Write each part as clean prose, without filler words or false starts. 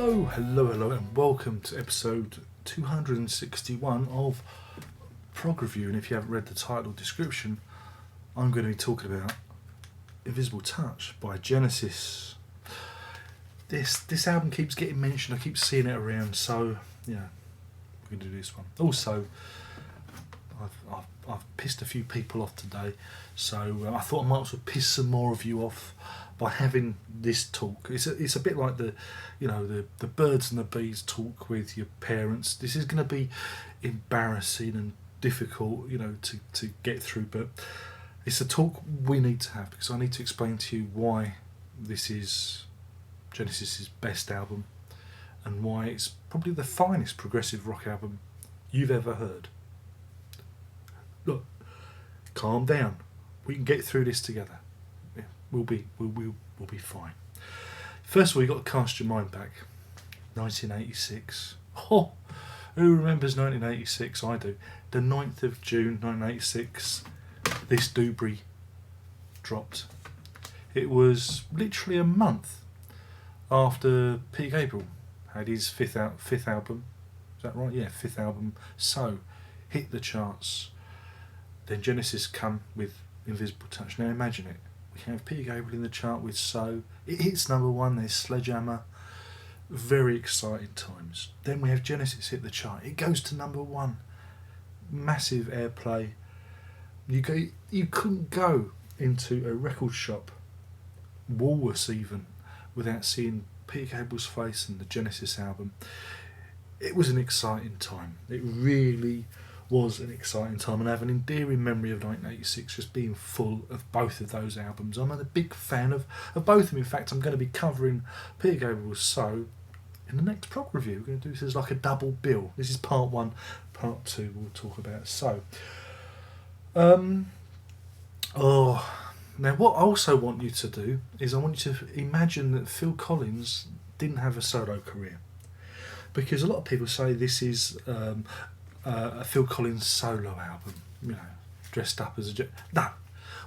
Hello, and welcome to episode 261 of Prog Review. And if you haven't read the title description, I'm going to be talking about Invisible Touch by Genesis. This album keeps getting mentioned, I keep seeing it around, so yeah, we're going to do this one. Also, I've pissed a few people off today, so I thought I might as well piss some more of you off by having this talk. It's a bit like the birds and the bees talk with your parents. This is going to be embarrassing and difficult, to get through, but it's a talk we need to have because I need to explain to you why this is Genesis's best album and why it's probably the finest progressive rock album you've ever heard. Look, calm down. We can get through this together. Yeah, we'll be fine. First of all, you got to cast your mind back. 1986. Oh, who remembers 1986? I do. The 9th of June 1986, this Doobrey dropped. It was literally a month after Peter Gabriel had his fifth album. Is that right? Yeah, fifth album. So, hit the charts. Then Genesis come with Invisible Touch. Now imagine it. We have Peter Gabriel in the chart with So. It hits number one. There's Sledgehammer. Very exciting times. Then we have Genesis hit the chart. It goes to number one. Massive airplay. You couldn't go into a record shop, Woolworths even, without seeing Peter Gabriel's face and the Genesis album. It was an exciting time. It really was an exciting time, and I have an endearing memory of 1986 just being full of both of those albums. I'm a big fan of both of them. In fact, I'm going to be covering Peter Gabriel's So in the next Prog review. We're going to do this as like a double bill. This is part one. Part two we'll talk about So. Now what I also want you to do is I want you to imagine that Phil Collins didn't have a solo career, because a lot of people say this is a Phil Collins solo album, dressed up as a... No.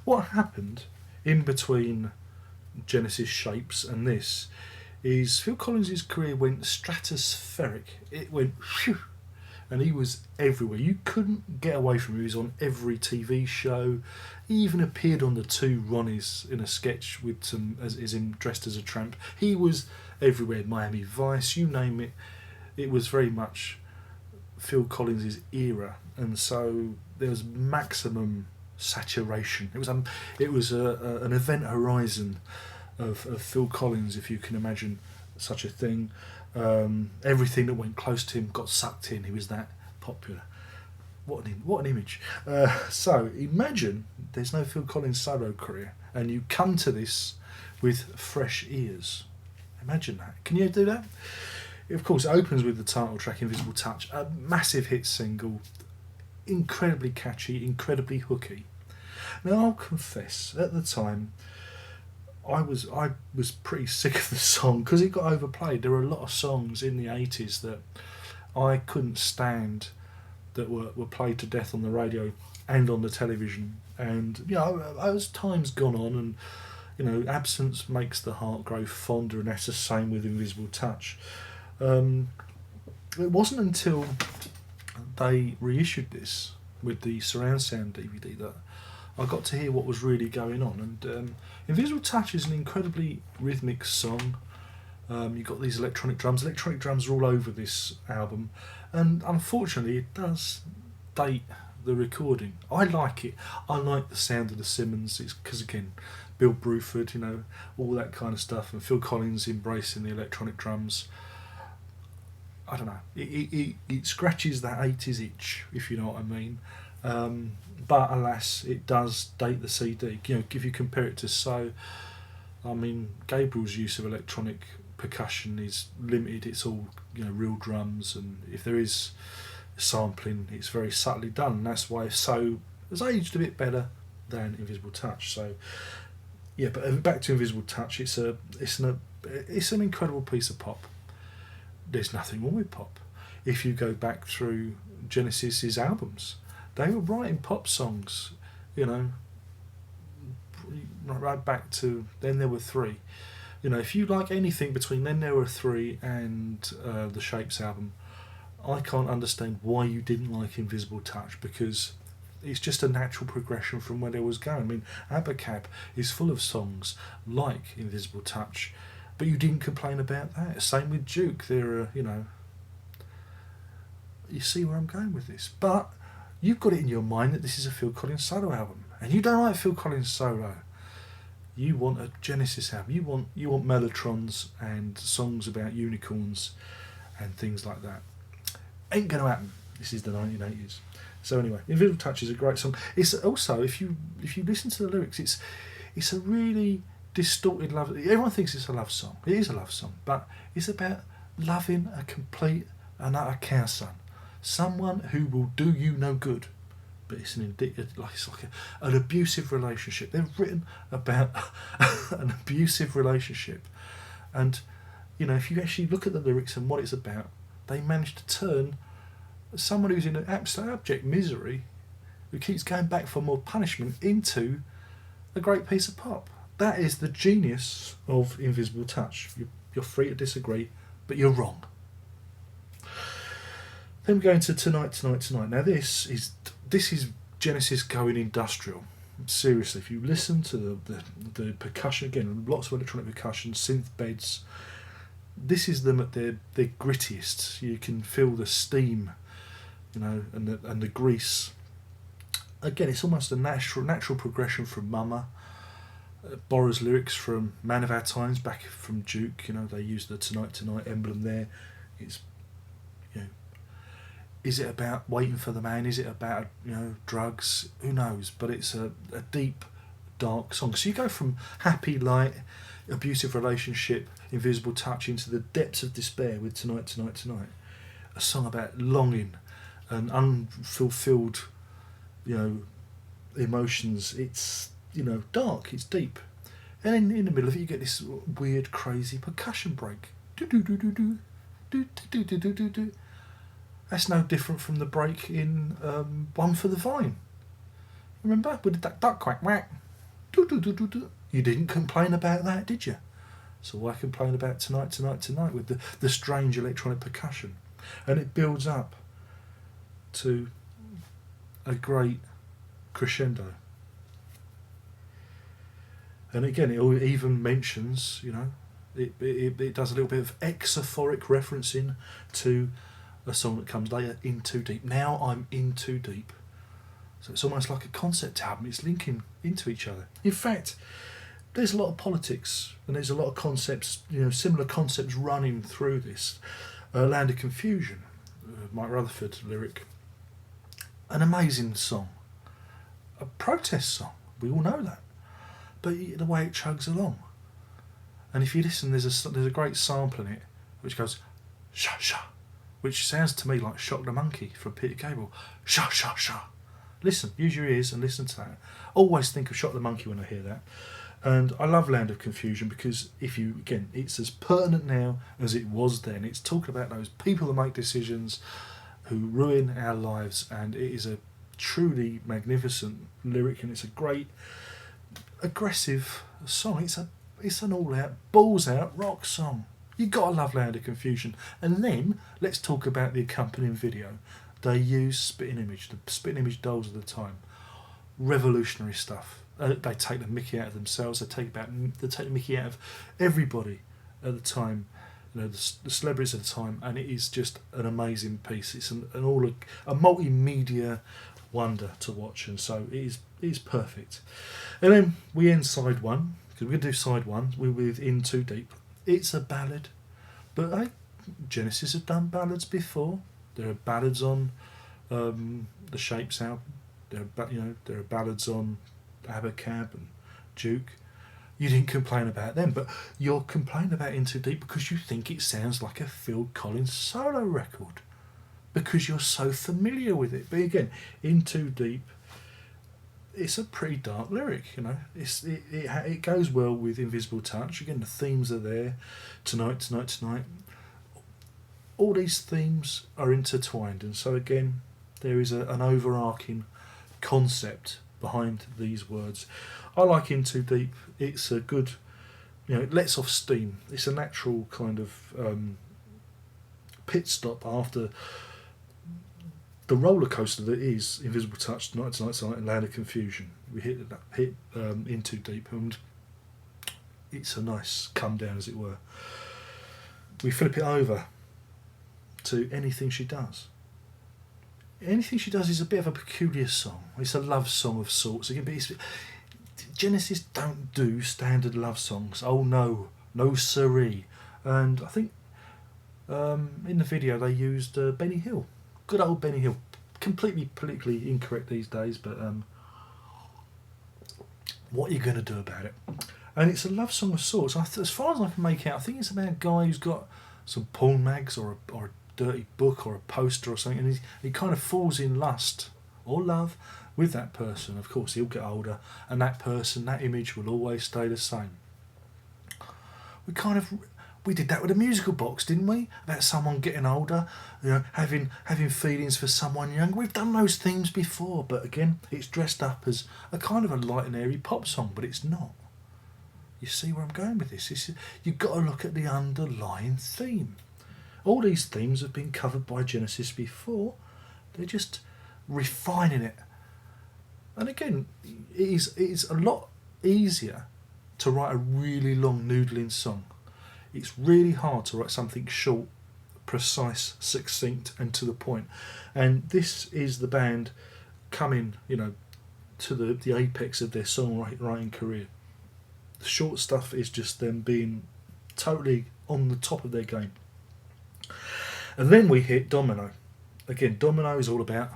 What happened in between Genesis Shapes and this is Phil Collins' career went stratospheric. It went phew, and he was everywhere. You couldn't get away from him. He was on every TV show. He even appeared on the Two Ronnies in a sketch with as him dressed as a tramp. He was everywhere. Miami Vice, you name it. It was very much Phil Collins' era, and so there was maximum saturation. It was an event horizon of Phil Collins, if you can imagine such a thing. Everything that went close to him got sucked in. He was that popular. What an image. So imagine there's no Phil Collins solo career, and you come to this with fresh ears. Imagine that. Can you do that? Of course, it opens with the title track, Invisible Touch, a massive hit single, incredibly catchy, incredibly hooky. Now, I'll confess, at the time, I was pretty sick of the song because it got overplayed. There were a lot of songs in the 80s that I couldn't stand that were played to death on the radio and on the television. And, as time's gone on and, absence makes the heart grow fonder, and that's the same with Invisible Touch. It wasn't until they reissued this with the surround sound DVD that I got to hear what was really going on. And Invisible Touch is an incredibly rhythmic song. You've got these electronic drums. Electronic drums are all over this album, and unfortunately it does date the recording. I like it. I like the sound of the Simmons. It's because, again, Bill Bruford, all that kind of stuff, and Phil Collins embracing the electronic drums. I don't know. It scratches that 80s itch, if you know what I mean. But alas, it does date the CD. If you compare it to So, I mean, Gabriel's use of electronic percussion is limited. It's all real drums, and if there is sampling, it's very subtly done. And that's why So has aged a bit better than Invisible Touch. So yeah, but back to Invisible Touch. It's an incredible piece of pop. There's nothing wrong with pop. If you go back through Genesis's albums, they were writing pop songs, right back to then. There were three. You know, if you like anything between Then There Were Three and the Shapes album, I can't understand why you didn't like Invisible Touch, because it's just a natural progression from where they was going. I mean, Abacab is full of songs like Invisible Touch, but you didn't complain about that. Same with Duke. There are, you know, you see where I'm going with this. But you've got it in your mind that this is a Phil Collins solo album, and you don't like Phil Collins solo. You want a Genesis album. You want mellotrons and songs about unicorns and things like that. Ain't gonna happen. This is the 1980s. So anyway, Invisible Touch is a great song. It's also, if you listen to the lyrics, it's a really distorted love. Everyone thinks it's a love song. It is a love song, but it's about loving a complete and utter cow son, someone who will do you no good. But it's an abusive relationship. They've written about an abusive relationship, and you know, if you actually look at the lyrics and what it's about, they managed to turn someone who's in an absolute abject misery, who keeps going back for more punishment, into a great piece of pop. That is the genius of Invisible Touch. You're free to disagree, but you're wrong. Then we go into Tonight. Now this is Genesis going industrial. Seriously, if you listen to the percussion, again, lots of electronic percussion, synth beds, this is them at their grittiest. You can feel the steam, you know, and the grease. Again, it's almost a natural progression from Mama. Borrows lyrics from Man of Our Times, back from Duke. You know, they use the Tonight emblem there. It's, you know, is it about waiting for the man? Is it about, you know, drugs? Who knows? But it's a deep, dark song. So you go from happy, light, abusive relationship, Invisible Touch, into the depths of despair with Tonight. A song about longing and unfulfilled, you know, emotions. It's, you know, dark. It's deep. And in the middle of it, you get this weird, crazy percussion break. Do do do do do do do do do do do. That's no different from the break in One for the Vine. Remember? With that duck quack whack. Do do do do do. You didn't complain about that, did you? So why complain about Tonight with the strange electronic percussion? And it builds up to a great crescendo. And again, it even mentions, you know, it does a little bit of exophoric referencing to a song that comes later, In Too Deep. Now I'm in too deep. So it's almost like a concept album. It's linking into each other. In fact, there's a lot of politics and there's a lot of concepts, you know, similar concepts running through this. Land of Confusion, Mike Rutherford lyric. An amazing song. A protest song. We all know that. But the way it chugs along. And if you listen, there's a great sample in it which goes, sha sha, which sounds to me like Shock the Monkey from Peter Gabriel. Sha sha sha. Listen, use your ears and listen to that. Always think of Shock the Monkey when I hear that. And I love Land of Confusion because it's as pertinent now as it was then. It's talking about those people that make decisions who ruin our lives, and it is a truly magnificent lyric, and it's a great aggressive song. It's an all-out, balls-out rock song. You gotta love Land of Confusion. And then let's talk about the accompanying video. They use Spitting Image, the Spitting Image dolls of the time. Revolutionary stuff. They take the mickey out of themselves. They take the mickey out of everybody at the time. You know, the celebrities at the time, and it is just an amazing piece. It's a multimedia wonder to watch, and so it is perfect. And then we end side one, because we're going to do side one with In Too Deep. It's a ballad, but Genesis have done ballads before. There are ballads on the Shapes album. There are ballads on Abacab and Duke. You didn't complain about them, but you're complaining about In Too Deep because you think it sounds like a Phil Collins solo record, because you're so familiar with it. But again, In Too Deep, it's a pretty dark lyric, you know. It goes well with Invisible Touch. Again, the themes are there. Tonight. All these themes are intertwined, and so again, there is an overarching concept behind these words. I like In Too Deep. It's a good it lets off steam. It's a natural kind of pit stop after the roller coaster that is Invisible Touch, Night to Night, and Land of Confusion. We hit In Too Deep, and it's a nice come down, as it were. We flip it over to Anything She Does. Anything She Does is a bit of a peculiar song. It's a love song of sorts. Again, but Genesis don't do standard love songs. Oh no, no siree. And I think in the video they used Benny Hill. Good old Benny Hill. Completely politically incorrect these days, but what are you going to do about it? And it's a love song of sorts. As far as I can make out, I think it's about a guy who's got some porn mags or a dirty book or a poster or something, and he kind of falls in lust or love with that person. Of course, he'll get older, and that person, that image will always stay the same. We did that with a musical box, didn't we? About someone getting older, having feelings for someone young. We've done those themes before, but again, it's dressed up as a kind of a light and airy pop song, but it's not. You see where I'm going with this? You've got to look at the underlying theme. All these themes have been covered by Genesis before. They're just refining it. And again, it is a lot easier to write a really long noodling song. It's really hard to write something short, precise, succinct, and to the point. And this is the band coming, to the apex of their songwriting career. The short stuff is just them being totally on the top of their game. And then we hit Domino. Again, Domino is all about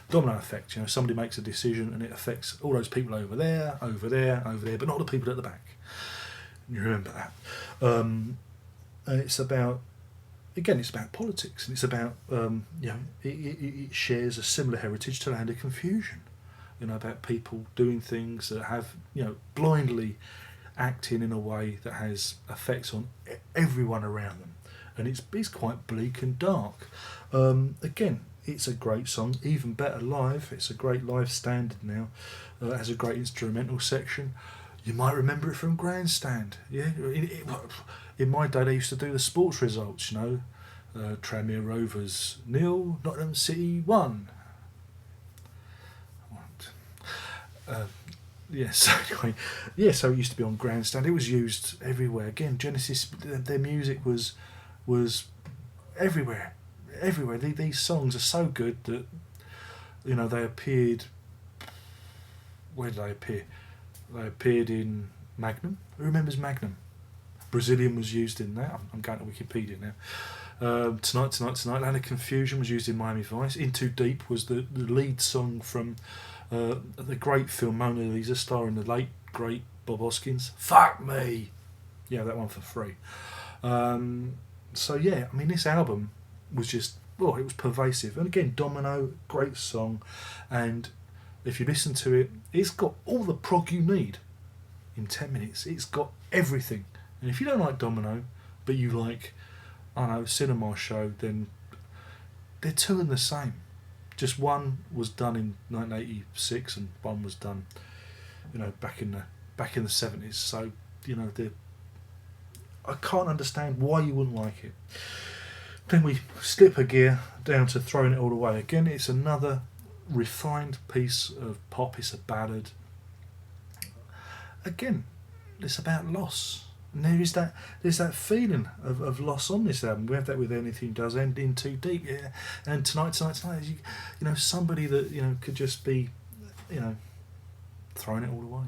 domino effect. Somebody makes a decision and it affects all those people over there, but not the people at the back. You remember that. And it's about, again, it's about politics, and it's about, it shares a similar heritage to Land of Confusion. About people doing things that have, blindly acting in a way that has effects on everyone around them. And it's quite bleak and dark. Again, it's a great song, even better live. It's a great live standard now. It has a great instrumental section. You might remember it from Grandstand. Yeah, in my day they used to do the sports results. Tranmere Rovers 0, Nottingham City 1. So it used to be on Grandstand. It was used everywhere. Again, Genesis, their music was everywhere. These songs are so good that they appeared. Where did they appear? They appeared in Magnum. Who remembers Magnum? Brazilian was used in that. I'm going to Wikipedia now. Tonight, Land of Confusion was used in Miami Vice. In Too Deep was the lead song from the great film Mona Lisa, starring the late great Bob Hoskins. Fuck me. Yeah, that one for free. This album was just, it was pervasive. And again, Domino, great song, and if you listen to it, it's got all the prog you need in 10 minutes. It's got everything. And if you don't like Domino, but you like, Cinema Show, then they're two and the same. Just one was done in 1986 and one was done, back in the 70s. So, I can't understand why you wouldn't like it. Then we slip a gear down to Throwing It All Away. Again, it's another refined piece of pop. It's a ballad. Again, it's about loss. And there's that feeling of loss on this album. We have that with Anything Does End In Too Deep, yeah. And tonight, somebody that could just be, throwing it all away,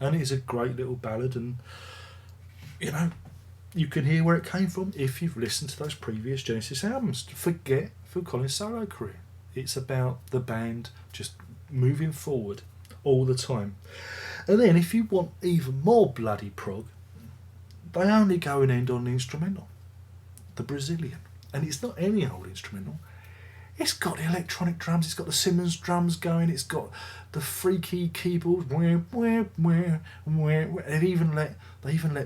And it's a great little ballad, and you can hear where it came from if you've listened to those previous Genesis albums. Forget Phil Collins' solo career. It's about the band just moving forward all the time. And then if you want even more bloody prog, they only go and end on the instrumental, the Brazilian. And it's not any old instrumental. It's got the electronic drums, it's got the Simmons drums going, it's got the freaky keyboard. They even let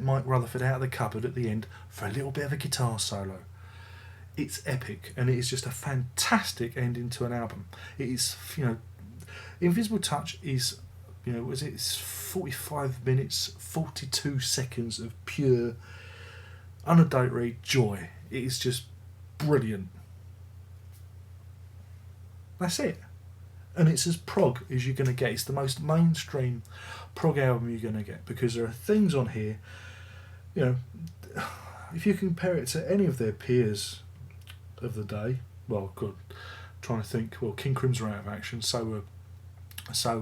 Mike Rutherford out of the cupboard at the end for a little bit of a guitar solo. It's epic, and it is just a fantastic ending to an album. It is, Invisible Touch is, was it 45 minutes, 42 seconds of pure, unadulterated joy. It is just brilliant. That's it. And it's as prog as you're going to get. It's the most mainstream prog album you're going to get, because there are things on here, if you compare it to any of their peers of the day, well, good, trying to think, well, King Crimson are out of action, so were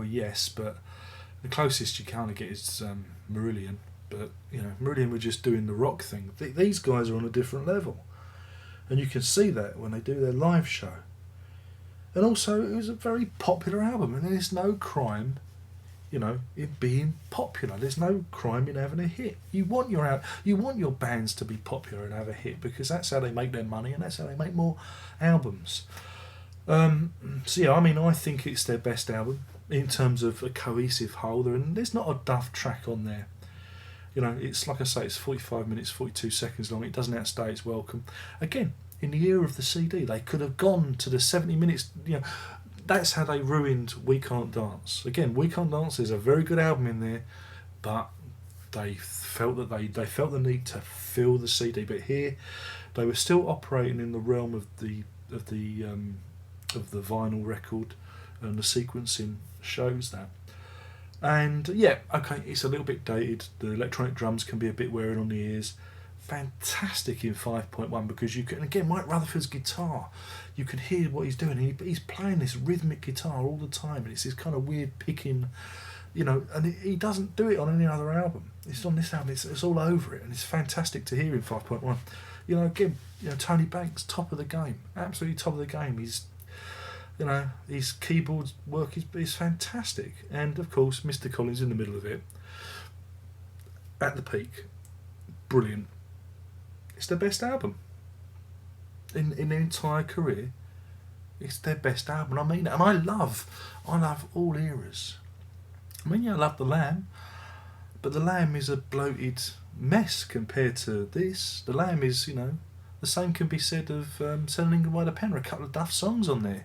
Yes, but the closest you kind of get is Marillion, but Marillion were just doing the rock thing. These guys are on a different level, and you can see that when they do their live show. And also, it was a very popular album, and there's no crime, in being popular. There's no crime in having a hit. You want your bands to be popular and have a hit, because that's how they make their money, and that's how they make more albums. So yeah, I think it's their best album in terms of a cohesive whole. And there's not a duff track on there. It's like I say, it's 45 minutes, 42 seconds long. It doesn't outstay its welcome. Again, in the era of the CD, they could have gone to the 70 minutes. That's how they ruined We Can't Dance. Again, We Can't Dance is a very good album in there, but they felt that they felt the need to fill the CD. But here, they were still operating in the realm of the vinyl record, and the sequencing shows that. And yeah, okay, it's a little bit dated. The electronic drums can be a bit wearing on the ears. Fantastic in 5.1, because you can, again, Mike Rutherford's guitar, you can hear what he's doing. He's playing this rhythmic guitar all the time, and it's this kind of weird picking, and he doesn't do it on any other album. It's on this album, it's all over it, and it's fantastic to hear in 5.1. Again, Tony Banks, top of the game, absolutely top of the game. His keyboard work is fantastic, and of course Mr. Collins in the middle of it, at the peak, brilliant. It's their best album in their entire career. It's their best album. I mean, and I love all eras. I love The Lamb, but The Lamb is a bloated mess compared to this. The Lamb is, the same can be said of Selling England by the Pen. There are a couple of duff songs on there.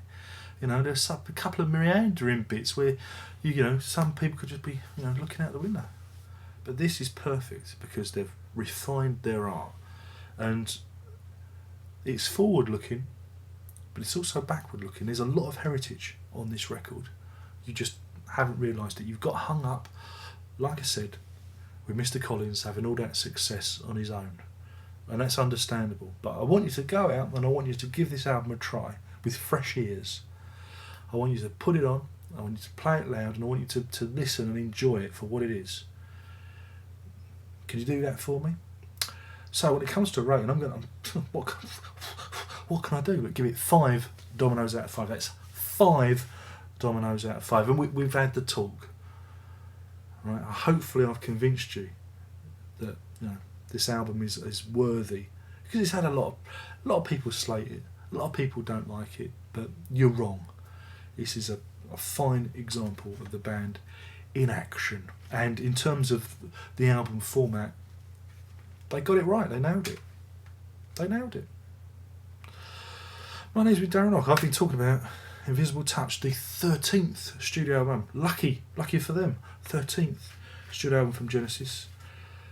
There's a couple of meandering bits where, some people could just be, looking out the window. But this is perfect because they've refined their art. And it's forward looking, but it's also backward looking. There's a lot of heritage on this record. You just haven't realised it. You've got hung up, like I said, with Mr. Collins having all that success on his own. And that's understandable. But I want you to go out and I want you to give this album a try with fresh ears. I want you to put it on, I want you to play it loud, and I want you to listen and enjoy it for what it is. Can you do that for me? So when it comes to rating, what can I do but give it 5 dominoes out of 5. That's 5 dominoes out of 5. And we've had the talk. Right? Hopefully I've convinced you that this album is worthy, because it's had a lot of people slate it, a lot of people don't like it, but you're wrong. This is a fine example of the band in action, and in terms of the album format, they got it right. They nailed it. My name's Darren Rock. I've been talking about Invisible Touch, the 13th studio album. Lucky for them, 13th studio album from Genesis,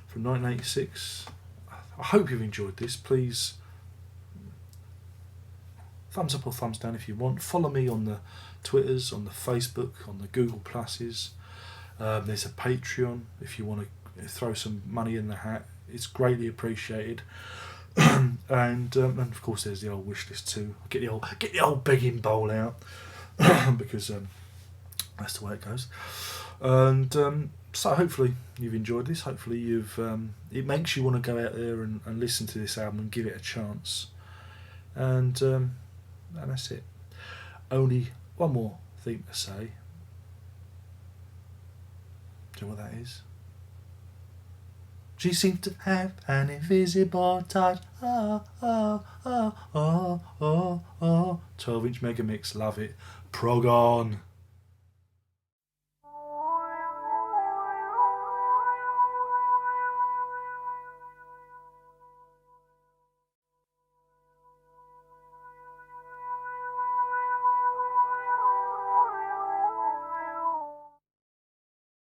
from 1986. I hope you've enjoyed this. Please, thumbs up or thumbs down if you want. Follow me on the Twitters, on the Facebook, on the Google Pluses. There's a Patreon if you want to throw some money in the hat. It's greatly appreciated. And of course there's the old wish list too. Get the old begging bowl out because that's the way it goes. And so hopefully you've enjoyed this. Hopefully it makes you want to go out there and listen to this album and give it a chance. And that's it. Only one more thing to say. Do you know what that is? She seems to have an invisible touch. 12-inch mega mix, love it. Prog on.